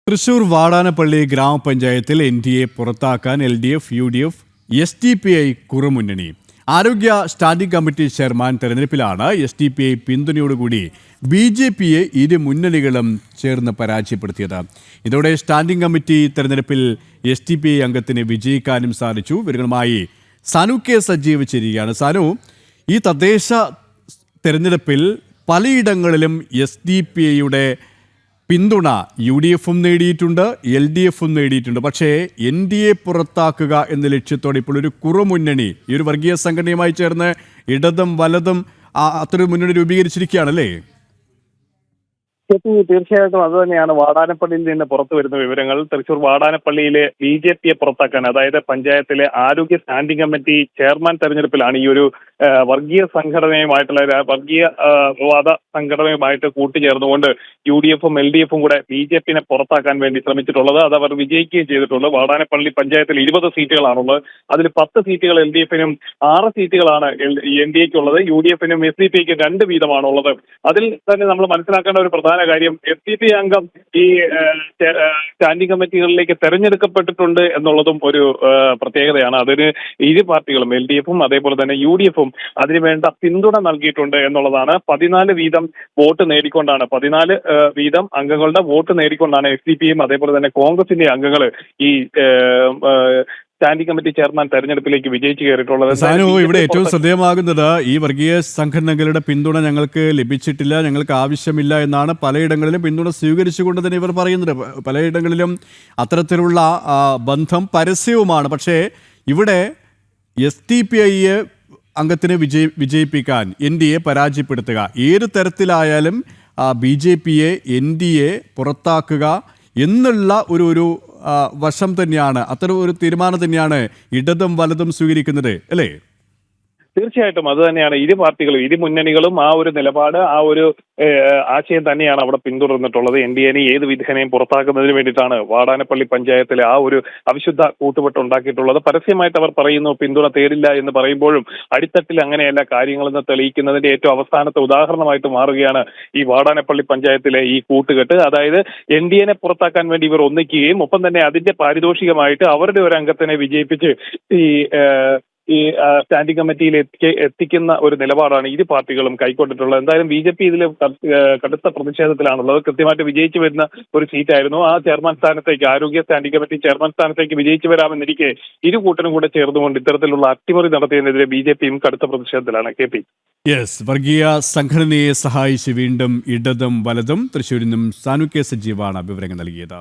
തൃശൂർ വാടാനപ്പള്ളി ഗ്രാമപഞ്ചായത്തിൽ NDA പുറത്താക്കാൻ LDF, UDF, SDPI കുറുമുന്നണി. ആരോഗ്യ സ്റ്റാൻഡിംഗ് കമ്മിറ്റി ചെയർമാൻ തെരഞ്ഞെടുപ്പിലാണ് SDPI പിന്തുണയോടുകൂടി BJPയെ ഇരു മുന്നണികളും ചേർന്ന് പരാജയപ്പെടുത്തിയത്. ഇതോടെ സ്റ്റാൻഡിംഗ് കമ്മിറ്റി തെരഞ്ഞെടുപ്പിൽ SDPI അംഗത്തിന് വിജയിക്കാനും സാധിച്ചു. ഇവരുമായി സാനു കെ സജീവ് ചേരുകയാണ്. സാനു, ഈ തദ്ദേശ തെരഞ്ഞെടുപ്പിൽ പലയിടങ്ങളിലും SDPIയുടെ പിന്തുണ UDFും നേടിയിട്ടുണ്ട്, LDFും നേടിയിട്ടുണ്ട്. പക്ഷേ NDA പുറത്താക്കുക എന്ന ലക്ഷ്യത്തോടെ ഇപ്പോൾ ഒരു കുറുമുന്നണി, ഈ ഒരു വർഗീയ സംഘടനയുമായി ചേർന്ന് ഇടതും വലതും അത്തരം മുന്നണി രൂപീകരിച്ചിരിക്കുകയാണല്ലേ? തീർച്ചയായിട്ടും അത് തന്നെയാണ്. വാടാനപ്പള്ളിയിൽ നിന്ന് പുറത്തു വരുന്ന വിവരങ്ങൾ തൃശൂർ വാടാനപ്പള്ളിയിലെ BJPയെ പുറത്താക്കാൻ, അതായത് പഞ്ചായത്തിലെ ആരോഗ്യ സ്റ്റാൻഡിംഗ് കമ്മിറ്റി ചെയർമാൻ തെരഞ്ഞെടുപ്പിലാണ് ഈ ഒരു വർഗീയ സംഘടനയുമായിട്ടുള്ള വർഗീയവാദ സംഘടനയുമായിട്ട് കൂട്ടിച്ചേർന്നുകൊണ്ട് UDFും LDFും കൂടെ BJPയെ പുറത്താക്കാൻ വേണ്ടി ശ്രമിച്ചിട്ടുള്ളത്. അത് അവർ വിജയിക്കുകയും ചെയ്തിട്ടുണ്ട്. വാടാനപ്പള്ളി പഞ്ചായത്തിൽ 20 സീറ്റുകളാണുള്ളത്. അതിൽ 10 സീറ്റുകൾ LDFിനും 6 സീറ്റുകളാണ് NDAക്കുള്ളത്. UDFിനും SDPIക്കും 2 വീതമാണുള്ളത്. അതിൽ തന്നെ നമ്മൾ മനസ്സിലാക്കേണ്ട ഒരു പ്രധാന കാര്യം, SDPI അംഗം ഈ സ്റ്റാൻഡിംഗ് കമ്മിറ്റികളിലേക്ക് തെരഞ്ഞെടുക്കപ്പെട്ടിട്ടുണ്ട് എന്നുള്ളതും ഒരു പ്രത്യേകതയാണ്. അതിന് ഇരു പാർട്ടികളും LDFും അതേപോലെ തന്നെ UDFും അതിനുവേണ്ട പിന്തുണ നൽകിയിട്ടുണ്ട് എന്നുള്ളതാണ്. 14 വീതം വോട്ട് നേടിക്കൊണ്ടാണ്, 14 വീതം അംഗങ്ങളുടെ വോട്ട് നേടിക്കൊണ്ടാണ് SDPയും അതേപോലെ തന്നെ കോൺഗ്രസിന്റെ അംഗങ്ങൾ ഈ സ്റ്റാൻഡിംഗ് കമ്മിറ്റി ചെയർമാൻ തെരഞ്ഞെടുപ്പിലേക്ക് വിജയിച്ചു കയറിയിട്ടുള്ളത്. സാനു, ഇവിടെ ഏറ്റവും ശ്രദ്ധേയമാകുന്നത് ഈ വർഗീയ സംഘടനകളുടെ പിന്തുണ ഞങ്ങൾക്ക് ലഭിച്ചിട്ടില്ല, ഞങ്ങൾക്ക് ആവശ്യമില്ല എന്നാണ് പലയിടങ്ങളിലും പിന്തുണ സ്വീകരിച്ചുകൊണ്ട് തന്നെ ഇവർ പറയുന്നത്. പലയിടങ്ങളിലും അത്തരത്തിലുള്ള ബന്ധം പരസ്യവുമാണ്. പക്ഷേ ഇവിടെ SDPIയെ അംഗത്തിന് വിജയിപ്പിക്കാൻ NDA പരാജയപ്പെടുത്തുക, ഏത് തരത്തിലായാലും BJPയെ NDA പുറത്താക്കുക എന്നുള്ള ഒരു വശം തന്നെയാണ്, അത്തരം ഒരു തീരുമാനം തന്നെയാണ് ഇടതും വലതും സ്വീകരിക്കുന്നത്, അല്ലേ? തീർച്ചയായിട്ടും അത് തന്നെയാണ്. ഇരു പാർട്ടികളും ഇരു മുന്നണികളും ആ ഒരു നിലപാട്, ആ ഒരു ആശയം തന്നെയാണ് അവിടെ പിന്തുടർന്നിട്ടുള്ളത്. NDAനെ ഏത് വിധേനയും പുറത്താക്കുന്നതിന് വേണ്ടിയിട്ടാണ് വാടാനപ്പള്ളി പഞ്ചായത്തിലെ ആ ഒരു അവിശുദ്ധ കൂട്ടുകെട്ട് ഉണ്ടാക്കിയിട്ടുള്ളത്. പരസ്യമായിട്ട് അവർ പറയുന്നു പിന്തുണ തേടില്ല എന്ന് പറയുമ്പോഴും അടിത്തട്ടിൽ അങ്ങനെയല്ല കാര്യങ്ങളെന്ന് തെളിയിക്കുന്നതിന്റെ ഏറ്റവും അവസാനത്തെ ഉദാഹരണമായിട്ട് മാറുകയാണ് ഈ വാടാനപ്പള്ളി പഞ്ചായത്തിലെ ഈ കൂട്ടുകെട്ട്. അതായത് NDAനെ പുറത്താക്കാൻ വേണ്ടി ഇവർ ഒന്നിക്കുകയും ഒപ്പം തന്നെ അതിന്റെ പാരിതോഷികമായിട്ട് അവരുടെ ഒരു അംഗത്തിനെ വിജയിപ്പിച്ച് ഈ സ്റ്റാൻഡിംഗ് കമ്മിറ്റിയിൽ എത്തിക്കുന്ന ഒരു നിലപാടാണ് ഇരു പാർട്ടികളും കൈക്കൊണ്ടിട്ടുള്ളത്. എന്തായാലും BJP ഇതിൽ കടുത്ത പ്രതിഷേധത്തിലാണുള്ളത്. കൃത്യമായിട്ട് വിജയിച്ചു വരുന്ന ഒരു സീറ്റായിരുന്നു. ആ ചെയർമാൻ സ്ഥാനത്തേക്ക്, ആരോഗ്യ സ്റ്റാൻഡിംഗ് കമ്മിറ്റി ചെയർമാൻ സ്ഥാനത്തേക്ക് വിജയിച്ചു വരാമെന്നിരിക്കെ ഇരു കൂട്ടരും കൂടെ ചേർന്നുകൊണ്ട് ഇത്തരത്തിലുള്ള അട്ടിമറി നടത്തിയതിനെതിരെ BJPയും കടുത്ത പ്രതിഷേധത്തിലാണ്. KP. വർഗീയ സംഘടനയെ സഹായിച്ച് വീണ്ടും ഇടതും വലതും. തൃശ്ശൂരിൽ നിന്നും സാനു കെ സജീവാണ് വിവരങ്ങൾ നൽകിയത്.